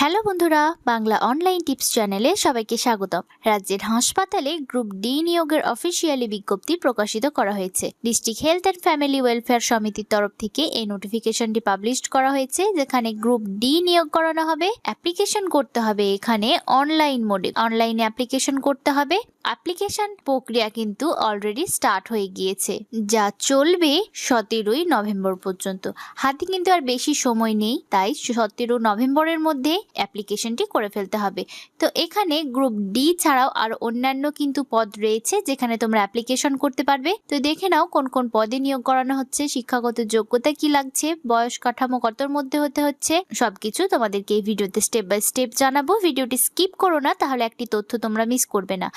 Hello বন্ধুরা, Bangla online tips চ্যানেলে সবাইকে স্বাগতম। রাজ্যের হাসপাতালে গ্রুপ ডি নিয়োগের অফিসিয়ালি বিজ্ঞপ্তি প্রকাশিত করা হয়েছে। District health and family welfare সমিতির তরফ থেকে এই নোটিফিকেশনটি পাবলিশ করা হয়েছে, যেখানে গ্রুপ ডি নিয়োগ করানো হবে। অ্যাপ্লিকেশন করতে হবে এখানে অনলাইন মোডে, অনলাইনে অ্যাপ্লিকেশন করতে হবে। অ্যাপ্লিকেশন প্রক্রিয়া কিন্তু অলরেডি স্টার্ট হয়ে গিয়েছে, যা চলবে 17ই নভেম্বর পর্যন্ত। হাতে কিন্তু আর বেশি সময় নেই, তাই 17 নভেম্বরের মধ্যে অ্যাপ্লিকেশনটি করে ফেলতে হবে। তো এখানে গ্রুপ ডি ছাড়াও আর অন্যান্য কিন্তু পদ রয়েছে যেখানে তোমরা অ্যাপ্লিকেশন করতে পারবে। তো দেখে নাও কোন কোন পদে নিয়োগ করানো হচ্ছে, শিক্ষাগত যোগ্যতা কি লাগছে, বয়স কাঠামো কতর মধ্যে হতে হচ্ছে, সবকিছু তোমাদেরকে এই ভিডিওতে স্টেপ বাই স্টেপ জানাবো। ভিডিওটি স্কিপ করো না, তাহলে একটি তথ্য তোমরা মিস করবে না।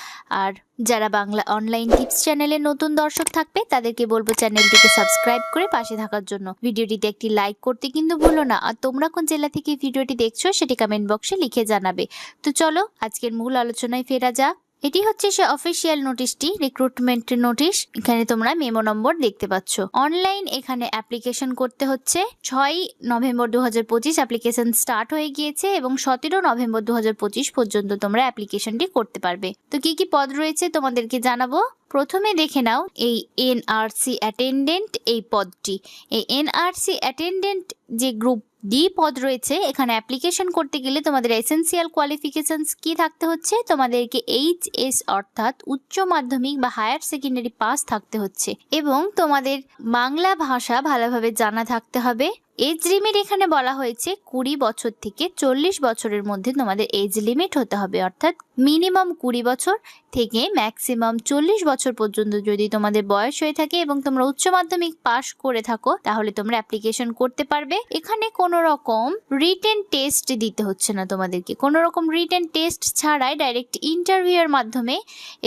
আর যারা বাংলা অনলাইন টিপস চ্যানেলে নতুন দর্শক থাকবে তাদেরকে বলবো চ্যানেলটিকে সাবস্ক্রাইব করে পাশে থাকার জন্য। ভিডিওটিতে একটি লাইক করতে কিন্তু ভুলো না। আর তোমরা কোন জেলা থেকে ভিডিওটি দেখছো সেটি কমেন্ট বক্সে লিখে জানাবে। তো চলো আজকের মূল আলোচনায় ফেরা যাক। এটি হচ্ছে সে অফিসিয়াল নোটিশটি, রিক্রুটমেন্ট নোটিশ। এখানে তোমরা মেমো নম্বর দেখতে পাচ্ছ। অনলাইন এখানে অ্যাপ্লিকেশন করতে হচ্ছে। 6 নভেম্বর 2025 অ্যাপ্লিকেশন স্টার্ট হয়ে গিয়েছে এবং 17 নভেম্বর 2025 পর্যন্ত তোমরা অ্যাপ্লিকেশনটি করতে পারবে। তো কি কি পদ রয়েছে তোমাদেরকে জানাবো। প্রথমে দেখে নাও এই এনআরসি অ্যাটেন্ডেন্ট এই পদটি। এই এনআরসি অ্যাটেন্ডেন্ট যে গ্রুপ ডি পদ রয়েছে, এখানে অ্যাপ্লিকেশন করতে গেলে তোমাদের এসেনশিয়াল কোয়ালিফিকেশনস কি থাকতে হচ্ছে, তোমাদেরকে এইচএস অর্থাৎ উচ্চ মাধ্যমিক বা হায়ার সেকেন্ডারি পাস থাকতে হচ্ছে এবং তোমাদের বাংলা ভাষা ভালোভাবে জানা থাকতে হবে। এজ লিমিট এখানে বলা হয়েছে 20 বছর থেকে 40 বছরের মধ্যে তোমাদের এজ লিমিট হতে হবে, অর্থাৎ মিনিমাম 20 বছর থেকে ম্যাক্সিমাম 40 বছর পর্যন্ত যদি তোমাদের বয়স হয়ে থাকে এবং তোমরা উচ্চ মাধ্যমিক পাস করে থাকো তাহলে তোমরা অ্যাপ্লিকেশন করতে পারবে। এখানে কোনো রকম রিটেন টেস্ট দিতে হচ্ছে না তোমাদেরকে, কোনো রকম রিটেন টেস্ট ছাড়াই ডাইরেক্ট ইন্টারভিউয়ের মাধ্যমে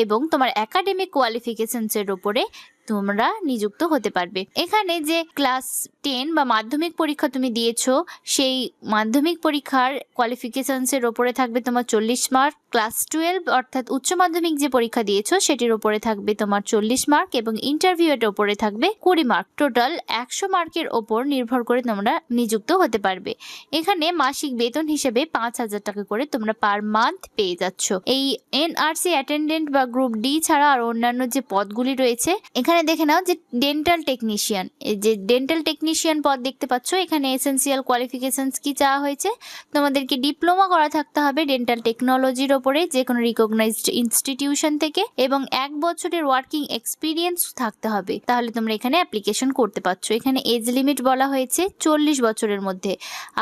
এবং তোমার একাডেমিক কোয়ালিফিকেশনসের উপরে তোমরা নিযুক্ত হতে পারবে। এখানে যে ক্লাস 10 বা মাধ্যমিক পরীক্ষা তুমি দিয়েছো, সেই মাধ্যমিক পরীক্ষার কোয়ালিফিকেশনসের ওপরে থাকবে তোমার 40 মার্ক। ক্লাস 12 অর্থাৎ উচ্চ মাধ্যমিক যে পরীক্ষা দিয়েছো সেটির ওপরে থাকবে তোমার 40 মার্ক এবং ইন্টারভিউয়ের ওপরে থাকবে 20 মার্ক। টোটাল 100 মার্কের ওপর নির্ভর করে তোমরা নিযুক্ত হতে পারবে। এখানে মাসিক বেতন হিসেবে 5,000 টাকা করে তোমরা পার মান্থ পেয়ে যাচ্ছ। এই এনআরসি অ্যাটেন্ডেন্ট বা গ্রুপ ডি ছাড়া আর অন্যান্য যে পদগুলি রয়েছে, এখানে দেখে নাও যে ডেন্টাল টেকনিশিয়ান, এই যে ডেন্টাল টেকনিশিয়ান পদ দেখতে পাচ্ছ, এখানে এসেনশিয়াল কোয়ালিফিকেশনস কি চাওয়া হয়েছে, তোমাদেরকে ডিপ্লোমা করা থাকতে হবে ডেন্টাল টেকনোলজির ওপরে যে কোনো রিকগনাইজড ইনস্টিটিউশন থেকে এবং 1 বছরের ওয়ার্কিং এক্সপিরিয়েন্স থাকতে হবে, তাহলে তোমরা এখানে অ্যাপ্লিকেশন করতে পারছো। এখানে এজ লিমিট বলা হয়েছে 40 বছরের মধ্যে,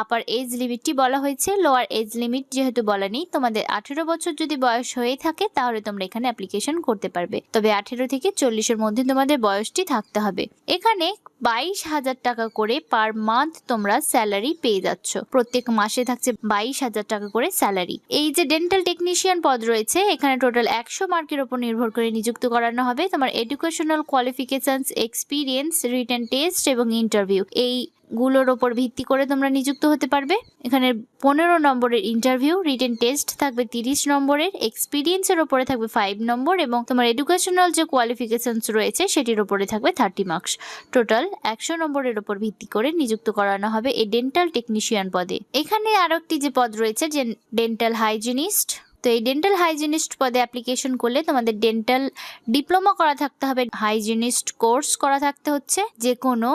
আপার এজ লিমিটটি বলা হয়েছে, লোয়ার এজ লিমিট যেহেতু বলা নেই। তোমাদের 18 বছর যদি বয়স হয়ে থাকে তাহলে তোমরা এখানে অ্যাপ্লিকেশন করতে পারবে, তবে 18 থেকে 40-এর মধ্যে তোমাদের বয়সটি থাকতে হবে। এখানে 22,000 টাকা করে পার মান্থ তোমরা স্যালারি পেয়ে যাচ্ছ, প্রত্যেক মাসে থাকছে 22,000 টাকা করে স্যালারি। এই যে ডেন্টাল টেকনিশিয়ান পদ রয়েছে, এখানে টোটাল 100 মার্কের উপর নির্ভর করে নিযুক্ত করানো হবে। তোমার educational qualifications, experience, written test এবং ইন্টারভিউ এই গুলোর ওপর ভিত্তি করে তোমরা নিযুক্ত হতে পারবে। এখানে 15 নম্বরের ইন্টারভিউ, রিটেন টেস্ট থাকবে 30 নম্বরের, এক্সপিরিয়েন্সের ওপরে থাকবে 5 নম্বর এবং তোমার এডুকেশনাল যে কোয়ালিফিকেশনস রয়েছে সেটির ওপরে থাকবে 30 মার্কস। টোটাল 100 নম্বরের ওপর ভিত্তি করে নিযুক্ত করানো হবে এই ডেন্টাল টেকনিশিয়ান পদে। এখানে আরো একটি যে পদ রয়েছে যে ডেন্টাল হাইজিনিস্ট। তো এই ডেন্টাল হাইজিনিস্ট পদে অ্যাপ্লিকেশন করলে তোমাদের ডেন্টাল ডিপ্লোমা করা থাকতে হবে, হাইজিনিস্ট কোর্স করা থাকতে হচ্ছে যে কোনো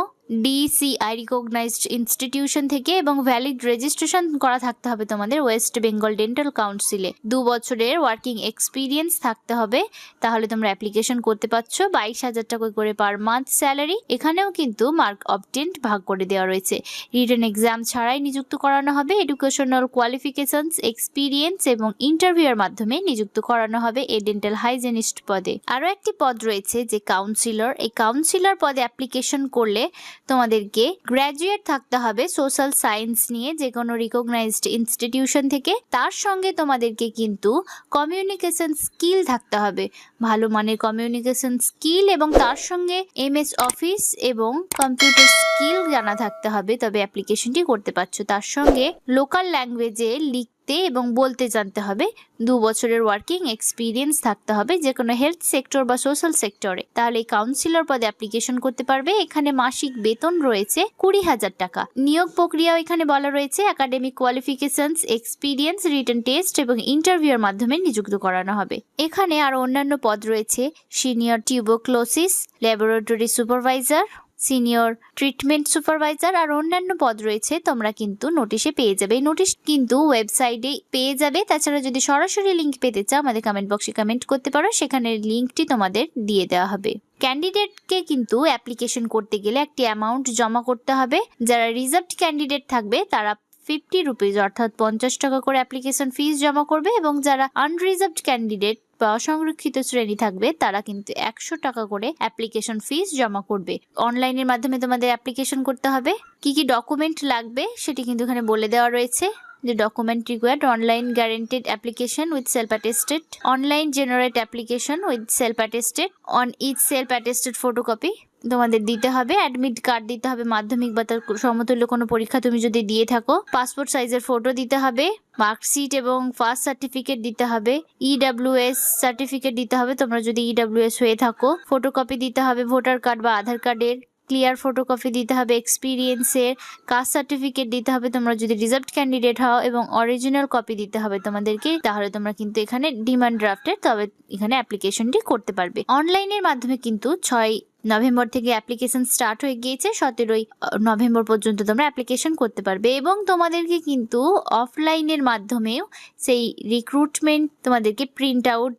ডিসিআই রিকগনাইজড ইনস্টিটিউশন থেকে এবং ভ্যালিড রেজিস্ট্রেশন করা থাকতে হবে তোমাদের ওয়েস্ট বেঙ্গল ডেন্টাল কাউন্সিলে। 2 বছরের ওয়ার্কিং এক্সপিরিয়েন্স থাকতে হবে, তাহলে তোমরা অ্যাপ্লিকেশন করতে পারছো। 22,000 টাকা করে পার মান্থ স্যালারি। এখানেও কিন্তু মার্ক অবটেন্ট ভাগ করে দেওয়া রয়েছে। রিটেন এক্সাম ছাড়াই নিযুক্ত করানো হবে। এডুকেশনাল কোয়ালিফিকেশনস, এক্সপিরিয়েন্স এবং ইন্টারভিউয়ের মাধ্যমে নিযুক্ত করানো হবে এই ডেন্টাল হাইজিনিস্ট পদে। আরো একটি পদ রয়েছে যে কাউন্সিলর। এই কাউন্সিলর পদে অ্যাপ্লিকেশন করলে তোমাদেরকে গ্র্যাজুয়েট থাকতে হবে সোশ্যাল সায়েন্স নিয়ে যে কোনো রিকগনাইজড ইনস্টিটিউশন থেকে। তার সঙ্গে তোমাদেরকে কিন্তু কমিউনিকেশন স্কিল থাকতে হবে, ভালো মানের কমিউনিকেশন স্কিল এবং তার সঙ্গে এমএস অফিস এবং কম্পিউটার স্কিল জানা থাকতে হবে, তবে অ্যাপ্লিকেশনটি করতে পারছো। তার সঙ্গে লোকাল ল্যাঙ্গুয়েজে লিখতে লিখতে এবং বলতে জানতে হবে, 2 বছরের ওয়ার্কিং এক্সপিরিয়েন্স থাকতে হবে যে কোনো হেলথ সেক্টর বা সোশ্যাল সেক্টরে, তাহলে এই কাউন্সিলর পদে অ্যাপ্লিকেশন করতে পারবে। এখানে মাসিক বেতন রয়েছে 20,000 টাকা। নিয়োগ প্রক্রিয়াও এখানে বলা রয়েছে academic qualifications, experience, written test এবং ইন্টারভিউর মাধ্যমে নিযুক্ত করানো হবে। এখানে আরো অন্যান্য পদ রয়েছে senior tuberculosis laboratory supervisor, senior treatment supervisor আর অন্যান্য পদ রয়েছে, তোমরা কিন্তু নোটিশে পেয়ে যাবে। এই নোটিশ কিন্তু ওয়েবসাইটে পেয়ে যাবে। তাছাড়া যদি সরাসরি লিঙ্ক পেতে চাও আমাদের কমেন্ট বক্সে কমেন্ট করতে পারো, সেখানে লিঙ্কটি তোমাদের দিয়ে দেওয়া হবে। ক্যান্ডিডেটকে কিন্তু অ্যাপ্লিকেশন করতে গেলে একটি অ্যামাউন্ট জমা করতে হবে। যারা রিজার্ভড ক্যান্ডিডেট থাকবে তারা 50 রুপিজ অর্থাৎ 50 টাকা করে অ্যাপ্লিকেশন ফিস জমা করবে, এবং যারা আনরিজার্ভড ক্যান্ডিডেট বা অসংরক্ষিত শ্রেণী থাকবে তারা কিন্তু 100 টাকা করে অ্যাপ্লিকেশন ফিস জমা করবে। অনলাইনের মাধ্যমে তোমাদের অ্যাপ্লিকেশন করতে হবে। কি কি ডকুমেন্ট লাগবে সেটি কিন্তু এখানে বলে দেওয়া রয়েছে। The document required: online guaranteed application with self-attested, online generate application with self-attested, on each self-attested photocopy তোমাদের দিতে হবে, অ্যাডমিট কার্ড দিতে হবে, মাধ্যমিক বা তার সমতুল্য কোনো পরীক্ষা তুমি যদি দিয়ে থাকো, পাসপোর্ট সাইজের ফটো দিতে হবে, মার্কশিট এবং ফার্স্ট সার্টিফিকেট দিতে হবে, ইডব্লিউএস সার্টিফিকেট দিতে হবে তোমরা যদি ইডব্লিউএস হয়ে থাকো, ফটোকপি দিতে হবে ভোটার কার্ড বা আধার কার্ডের, ক্লিয়ার ফটোকপি দিতে হবে এক্সপিরিয়েন্সের, কাস্ট সার্টিফিকেট দিতে হবে তোমরা যদি রিজার্ভড ক্যান্ডিডেট হও, এবং অরিজিনাল কপি দিতে হবে তোমাদেরকে। তাহলে তোমরা কিন্তু এখানে ডিমান্ড ড্রাফটের তবে এখানে অ্যাপ্লিকেশনটি করতে পারবে। অনলাইনের মাধ্যমে কিন্তু 6 নভেম্বর থেকে অ্যাপ্লিকেশন স্টার্ট হয়ে গিয়েছে, 17 নভেম্বর পর্যন্ত তোমরা অ্যাপ্লিকেশন করতে পারবে। এবং তোমাদেরকে কিন্তু অফলাইনের মাধ্যমেও সেই রিক্রুটমেন্ট তোমাদেরকে প্রিন্ট আউট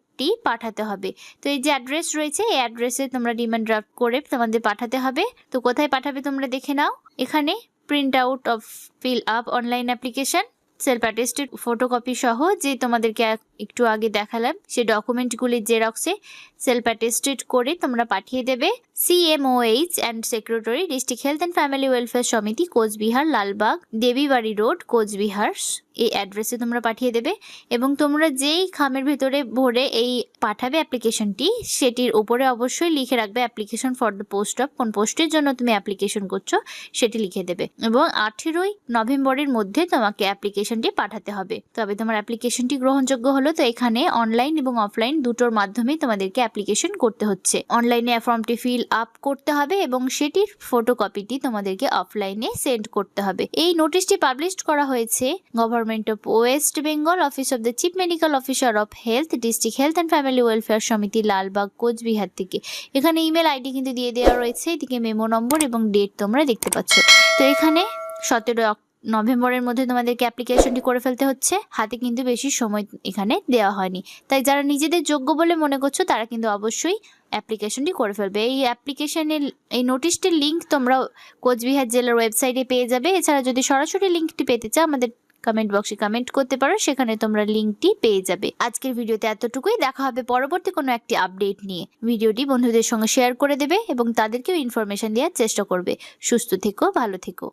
পাঠাতে হবে। তো এই যে অ্যাড্রেস রয়েছে এই অ্যাড্রেসে তোমরা ডিমান্ড ড্রাফট করে তোমাদের পাঠাতে হবে। তো কোথায় পাঠাবে তোমরা দেখে নাও, এখানে print out of fill up online application, self attested photocopy সহ যে তোমাদেরকে একটু আগে দেখালাম সেই ডকুমেন্টগুলির জেরক্সে সেলফ অ্যাটেস্টেড করে তোমরা পাঠিয়ে দেবে CMOH and secretary, district health and family welfare সমিতি, কোচবিহার, লালবাগ, দেবীবাড়ি রোড, কোচবিহার, এই অ্যাড্রেসে তোমরা পাঠিয়ে দেবে। এবং তোমরা যেই খামের ভেতরে ভরে এই পাঠাবে অ্যাপ্লিকেশনটি, সেটির উপরে অবশ্যই লিখে রাখবে application for the post of, কোন পোস্টের জন্য তুমি অ্যাপ্লিকেশন করছো সেটি লিখে দেবে। এবং 18 নভেম্বরের মধ্যে তোমাকে অ্যাপ্লিকেশনটি পাঠাতে হবে, তবে তোমার অ্যাপ্লিকেশনটি গ্রহণযোগ্য হলো। তো এখানে অনলাইন এবং অফলাইন দুটোর মাধ্যমে তোমাদেরকে অ্যাপ্লিকেশন করতে হচ্ছে। অনলাইনে ফর্মটি ফিল আপ করতে হবে এবং সেটির ফটোকপিটি তোমাদেরকে অফলাইনে সেন্ড করতে হবে। এই নোটিশটি পাবলিশ করা হয়েছে government of West Bengal, office of the chief medical officer of health, district health and family welfare সমিতি, লালবাগ, কোচবিহার থেকে। এখানে ইমেল আইডি কিন্তু দিয়ে দেওয়া রয়েছে, এদিকে মেমো নম্বর এবং ডেট তোমরা দেখতে পাচ্ছ। তো এখানে 17 নভেম্বরের মধ্যে তোমাদেরকে অ্যাপ্লিকেশনটি করে ফেলতে হচ্ছে, হাতে কিন্তু বেশি সময় এখানে দেওয়া হয়নি। তাই যারা নিজেদের যোগ্য বলে মনে করছো তারা কিন্তু অবশ্যই অ্যাপ্লিকেশনটি করে ফেলবে। এই অ্যাপ্লিকেশনের এই নোটিশটির লিঙ্ক তোমরা কোচবিহার জেলার ওয়েবসাইটে পেয়ে যাবে। এছাড়া যদি সরাসরি লিঙ্কটি পেতে চাও আমাদের কমেন্ট বক্সে কমেন্ট করতে পারো, সেখানে তোমরা লিঙ্কটি পেয়ে যাবে। আজকের ভিডিওতে এতটুকুই, দেখা হবে পরবর্তী কোনো একটি আপডেট নিয়ে। ভিডিওটি বন্ধুদের সঙ্গে শেয়ার করে দেবে এবং তাদেরকেও ইনফরমেশন দেওয়ার চেষ্টা করবে। সুস্থ থেকো, ভালো থেকো।